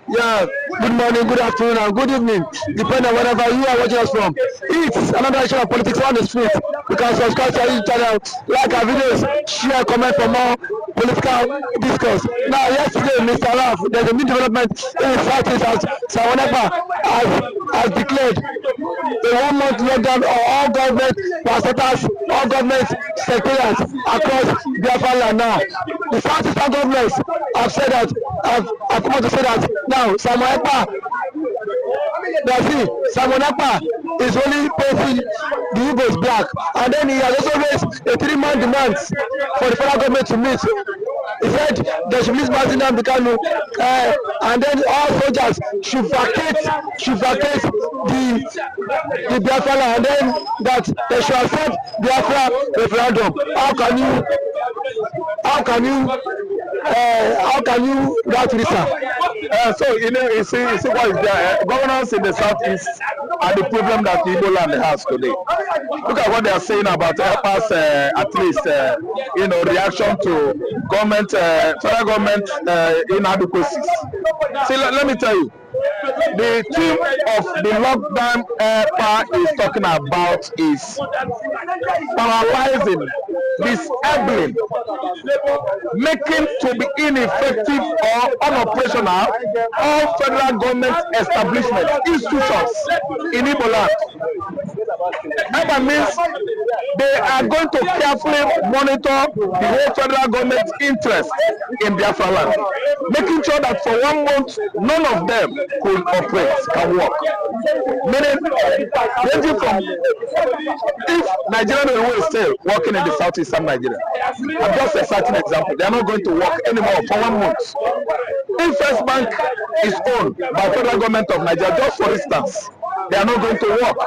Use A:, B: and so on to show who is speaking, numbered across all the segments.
A: Yeah, good morning, good afternoon, and good evening, depending on wherever you are watching us from. It's another issue of politics on the street. You can subscribe to our channel, like our videos, share, comment for more political discourse. Now, yesterday, Mr. Ralph, there's a new development in the southeast as Ekpa has declared a 1 month lockdown on all government parastatals, all government secretariats across BiAFRA land now. The southeastern governments have said that, have come out to say that now Simon Ekpa is only painting the Igbos black, and then he has also raised a 3-month demand for the federal government to meet. He said they should release Martin Bikanu, and then all soldiers should vacate the Biafra land, and then that they should accept Biafra referendum. How can you write this, sir?
B: So you see what is there. Governors in the southeast are the problem that Igbo land has today. Look at what they are saying about Ekpa's at least reaction to government, federal government inadequacies. See, let me tell you, the theme of the lockdown Ekpa is talking about is paralyzing, disabling, making to be ineffective or unoperational all federal government establishments, institutions in Igbo land. That means they are going to carefully monitor the whole federal government interest in Biafra land, making sure that for 1 month none of them could operate, can work. Meaning, ranging from if Nigeria will still working in the southeastern Nigeria, I'm just a certain example, they are not going to work anymore for 1 month. If First Bank is owned by federal government of Nigeria, just for instance, they are not going to work.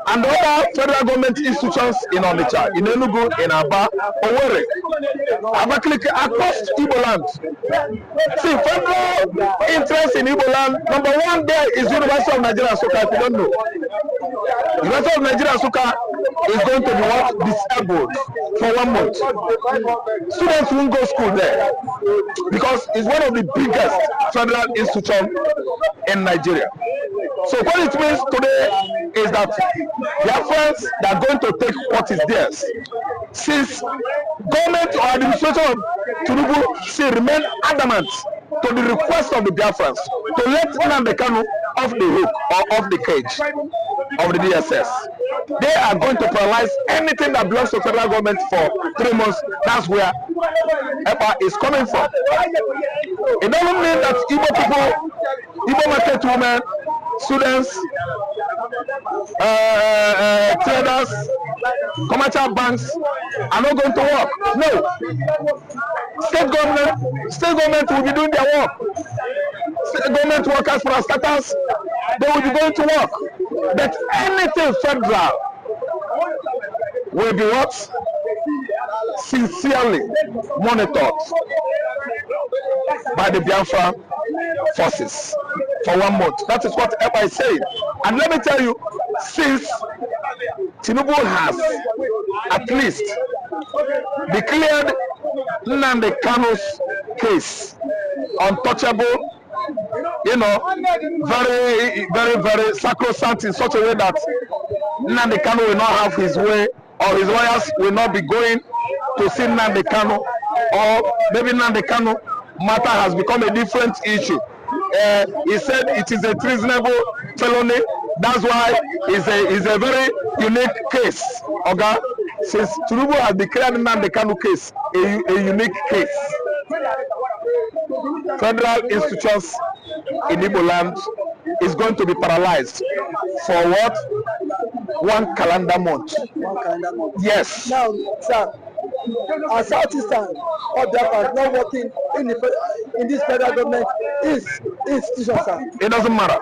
B: And other federal government institutions in Onitsha, in Enugu, in Aba, Owerri, Abakaliki, across Igbo land. See, federal interest in Igbo land, number one there is University of Nigeria Nsukka, if you don't know. University of Nigeria Nsukka is going to be what? Disabled for 1 month. Students won't go to school there because it's one of the biggest federal institutions in Nigeria. So what it means today is that their friends that are going to take what is theirs. Since government or administration of Tinubu still remain adamant to the request of the Biafrans to let Nnamdi Kanu off the hook or off the cage of the DSS. They are going to paralyze anything that belongs to federal government for 3 months. That's where Ekpa is coming from. It doesn't mean that Igbo people, Igbo market women, students, traders, commercial banks are not going to work. No. State government will be doing their work. State government workers, for starters, they will be going to work. But anything federal will be what? Sincerely monitored by the Biafra forces for 1 month. That is what Ekpa is saying. And let me tell you, since Tinubu has at least declared Nnamdi Kanu's case untouchable, very sacrosanct in such a way that Nnamdi Kanu will not have his way, or his lawyers will not be going to see Nnamdi Kanu, or maybe Nnamdi Kanu matter has become a different issue. He said it is a treasonable felony. That's why it's a very unique case. Okay? Since Tinubu has declared Nnamdi Kanu case a unique case, federal institutions in Igbo land is going to be paralyzed for what? 1 calendar month.
A: 1 calendar month.
B: Yes.
A: Now, sir, our Southeastern or Biafra not working in this federal government institution, sir.
B: It doesn't matter.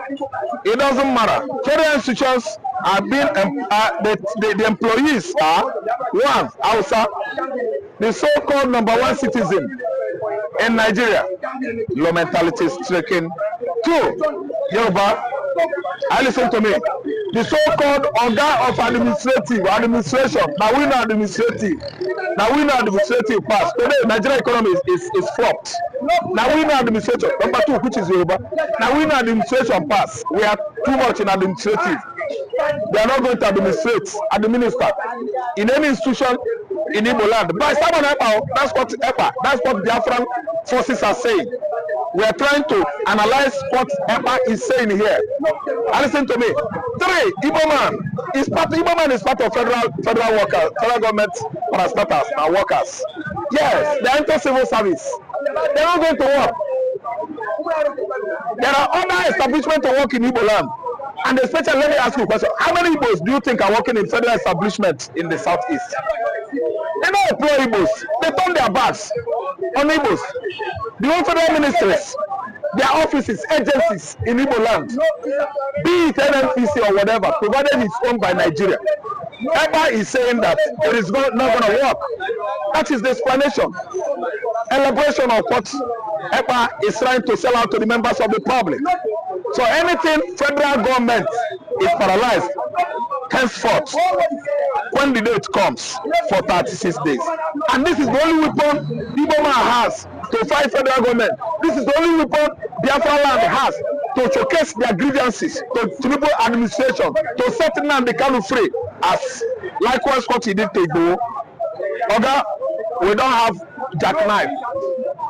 B: It doesn't matter. Federal institutions are being the employees are one, Hausa, the so-called #1 citizen in Nigeria. Low mentality is stricken. 2, Yoruba. I listen to me. the so-called Oga of administration. Now we know administrative pass. Today, Nigerian economy is flopped. Now we know administration. Number two, which is Yoruba. Now we know administration pass. We are too much in administrative. They are not going to administer in any institution in Igbo land. By Simon Ekpa, that's what BiAFRA forces are saying. We are trying to analyze what Ekpa is saying here. And listen to me. 3, Igbo man is part of federal workers, federal government parastatals and workers. Yes, they enter civil service. They are not going to work. There are other establishments to work in Igbo land. And especially, let me ask you a question. How many Igbos do you think are working in federal establishments in the southeast? They don't employ Igbos. They turn their backs on Igbos. The whole federal ministries, their offices, agencies in Igbo land, be it NNPC or whatever, provided it's owned by Nigeria. Ekpa is saying that it is not going to work. That is the explanation. Elaboration of what Ekpa is trying to sell out to the members of the public. So anything federal government is paralyzed henceforth when the date comes for 36 days. And this is the only weapon Igbo man has to fight federal government. This is the only weapon BiAFRA land has to showcase their grievances to Tinubu administration, to set Nnamdi Kanu free, as likewise what he did to Igbo. Oga, we don't have jackknife,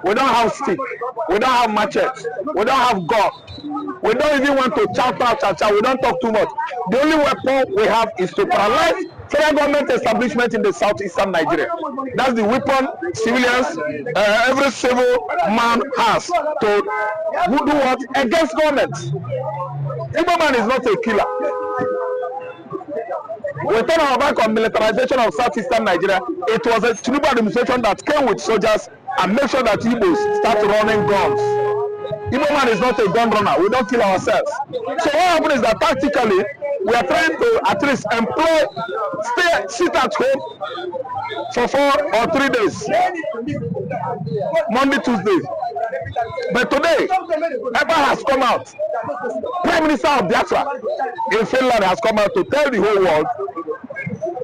B: we don't have stick, we don't have machete, we don't have gun. We don't even want to chow, we don't talk too much. The only weapon we have is to paralyze federal government establishment in the southeastern Nigeria. That's the weapon civilians, every civil man has to do what? Against government. Igbo man is not a killer. We turn our back on militarization of southeastern Nigeria. It was a Tinubu administration that came with soldiers and make sure that Igbos start running guns. Igbo man is not a gun runner. We don't kill ourselves. So what happens is that tactically we are trying to at least sit at home for 4 or 3 days, Monday, Tuesday. But today, Ekpa has come out. Prime Minister of BiAFRA in Finland has come out to tell the whole world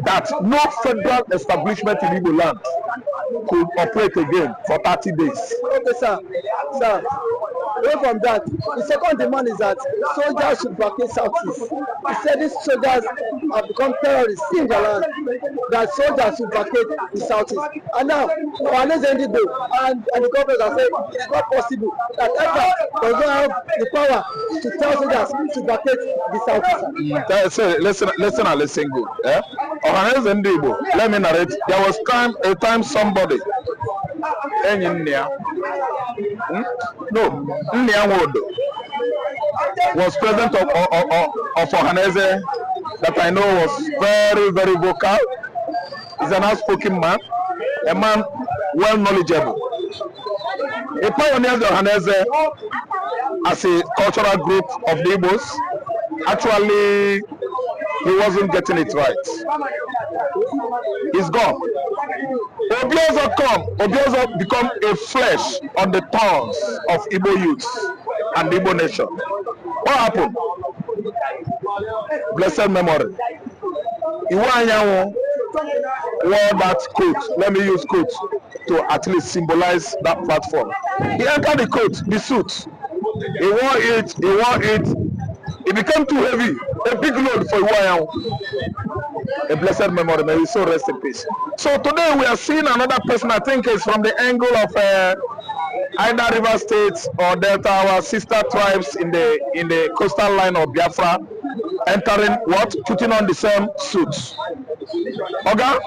B: that no federal establishment in Igbo land could operate again for 30 days.
A: Okay, sir. Away from that, the second demand is that soldiers should vacate Southeast. He said these soldiers have become terrorists in the land, that soldiers should vacate the Southeast. And now, Ohaneze Ndigbo and the government have said it's not possible that Ekpa does not have the power to tell soldiers to vacate the Southeast.
B: Listen good. Ohaneze Ndigbo, let me narrate. There was a time somebody was president of Ohaneze that I know was very, very vocal. He's an outspoken man, a man well knowledgeable. He pioneered Ohaneze as a cultural group of the Igbos. Actually, he wasn't getting it right. He's gone. Obiozo become a flesh on the thorns of Igbo youth and the Igbo nation. What happened? Blessed memory. Iwanyanwo wore that coat. Let me use coat to at least symbolize that platform. He entered the coat, the suit. He wore it. It became too heavy. A big load for Iwanyanwo. A blessed memory, may his soul rest in peace. So today we are seeing another person. I think it's from the angle of either River State or Delta, our sister tribes in the coastal line of Biafra, entering what? Putting on the same suits. Oga,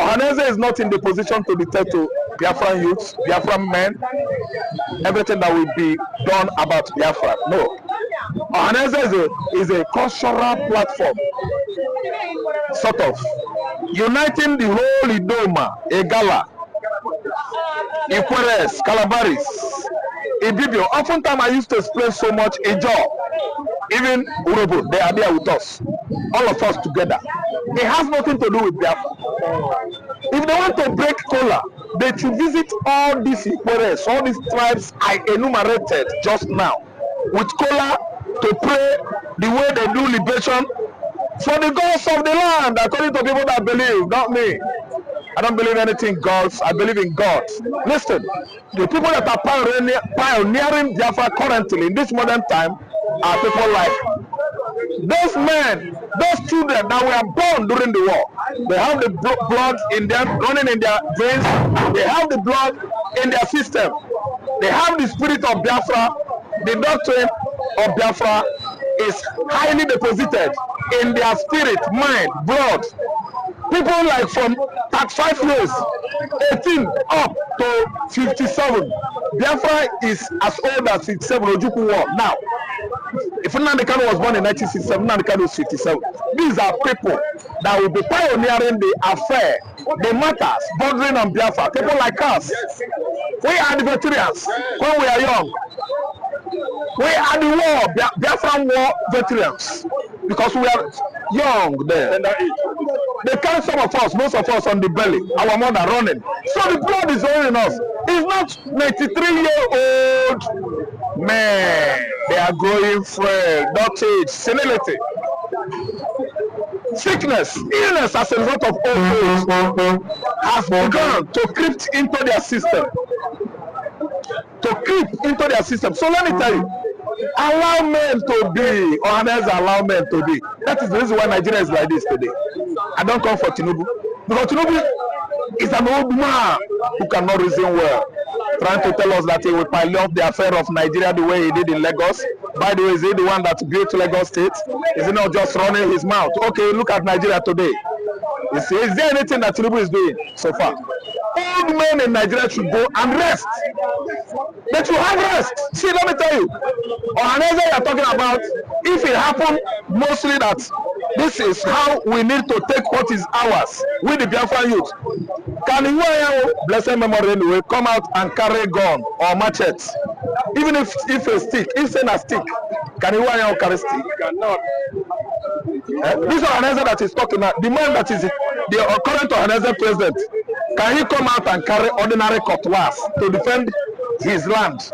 B: Ohaneze is not in the position to dictate to Biafran youths, Biafran men, everything that will be done about Biafra. No. Ohaneze is a cultural platform, sort of uniting the whole Idoma, Egala, Ikweres, Calabaris, Ibibio. Oftentimes I used to explain so much Ijo, even Urobo, they are there with us, all of us together. It has nothing to do with Biafra. If they want to break Kola, they should visit all these Ikweres, all these tribes I enumerated just now, with Kola to pray the way they do liberation for the gods of the land, according to people that believe, not me. I don't believe anything gods. I believe in God. Listen, the people that are pioneering Biafra currently in this modern time are people like those men, those children that were born during the war. They have the blood in them, running in their veins. They have the blood in their system. They have the spirit of Biafra. The doctrine of Biafra is highly deposited in their spirit, mind, blood. People like from 35 years, 18 up to 57. Biafra is as old as 57 Ojukwu war. Now, if Nnamdi Kanu was born in 1967, Nnamdi Kanu is 57. These are people that will be pioneering the affair, the matters bordering on Biafra. People like us. We are the veterans when we are young. We are the war, Biafran war veterans, because we are young there. They carry some of us, most of us on the belly, our mother running. So the blood is running us. It's not 93-year-old men. They are growing frail, not age, senility, sickness, illness as a result of old age has begun to creep into their system. So let me tell you, allow men to be, or others allow men to be. That is the reason why Nigeria is like this today. I don't come for Tinubu, because Tinubu is an old man who cannot reason well, trying to tell us that he will pile up the affair of Nigeria the way he did in Lagos. By the way, is he the one that built Lagos State? Is he not just running his mouth? Okay, look at Nigeria today. Is there anything that Tinubu is doing so far? Old men in Nigeria should go and rest. They should have rest. See, let me tell you, Ohaneze you are talking about, if it happened mostly that this is how we need to take what is ours with the Biafran youth. Can you, blessed memory anyway, come out and carry gun or machete? Even if a stick, if saying a stick, can you carry stick? Cannot. This Ohaneze that is talking about, the man that is the current Ohaneze president, can he come out and carry ordinary cutlass to defend his land,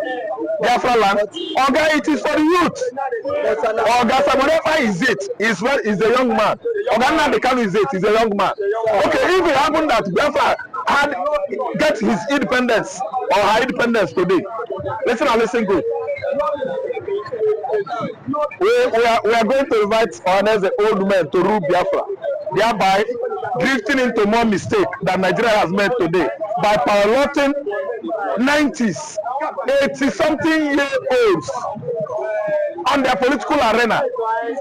B: Biafra land? Oga, it is for the youth. Oga, whatever is it, is a young man. Oga Nnamdi Kanu is it, is a young man. Okay, if it happened that Biafra had get his independence or her independence today, listen good. We are going to invite Ohaneze old men to rule Biafra, thereby drifting into more mistake that Nigeria has made today by piloting 90s, 80-something-year-olds on their political arena.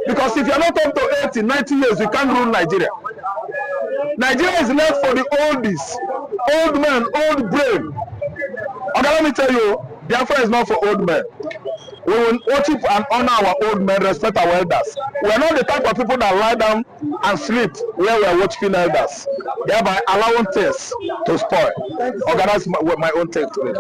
B: Because if you are not up to 80, 90 years, you can't rule Nigeria. Nigeria is left for the oldies, old men, old brain. Okay, let me tell you, Biafra is not for old men. We will worship and honor our old men, respect our elders. We are not the type of people that lie down and sleep where we are worshiping elders, thereby allowing things to spoil. Okay, that's my own take today.